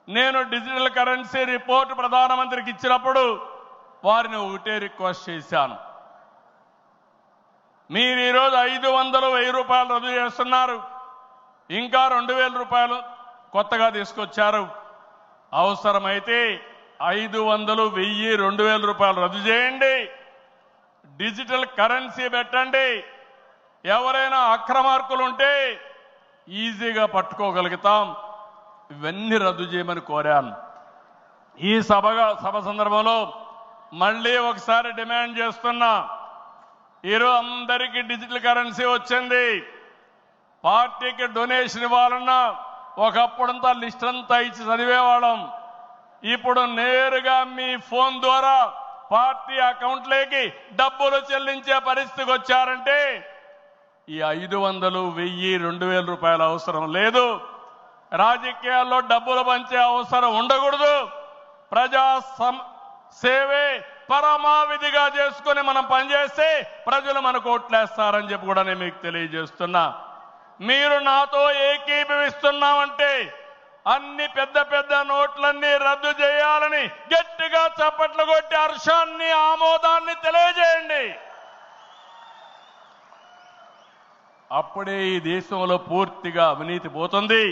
నేను digital currency report ప్రధానమంత్రికి ఇచ్చినప్పుడు వారిని ఒకటే రిక్వెస్ట్ చేశాను. మీరు ఈరోజు 500, 1000 రూపాయలు రద్దు చేస్తున్నారు, ఇంకా 2000 రూపాయలు కొత్తగా తీసుకొచ్చారు. అవసరమైతే 500, 1000, 2000 రూపాయలు రద్దు చేయండి, డిజిటల్ కరెన్సీ పెట్టండి. ఎవరైనా అక్రమార్కులు ఉంటే ఈజీగా పట్టుకోగలుగుతాం. ఇవన్నీ రద్దు చేయమని కోరాను. ఈ సభ సందర్భంలో మళ్ళీ ఒకసారి డిమాండ్ చేస్తున్నా. ఈరోజు అందరికీ డిజిటల్ కరెన్సీ వచ్చింది. పార్టీకి డొనేషన్ ఇవ్వాలన్నా ఒకప్పుడంతా లిస్ట్ అంతా ఇచ్చి చదివేవాళ్ళం. ఇప్పుడు నేరుగా మీ ఫోన్ ద్వారా పార్టీ అకౌంట్లోకి డబ్బులు చెల్లించే పరిస్థితికి వచ్చారంటే ఈ 500, 1000, 2000 రూపాయల అవసరం లేదు. రాజకీయాల్లో డబ్బులు పంచే అవసరం ఉండకూడదు. ప్రజా సేవే పరమావిధిగా చేసుకుని మనం పనిచేస్తే ప్రజలు మనకు ఓట్లేస్తారని చెప్పి కూడా నేను మీకు తెలియజేస్తున్నా. మీరు నాతో ఏకీభవిస్తున్నామంటే అన్ని పెద్ద పెద్ద నోట్లన్నీ రద్దు చేయాలని గట్టిగా చప్పట్లు కొట్టి హర్షాన్ని, ఆమోదాన్ని తెలియజేయండి. అప్పుడే ఈ దేశంలో పూర్తిగా అవినీతి పోతుంది.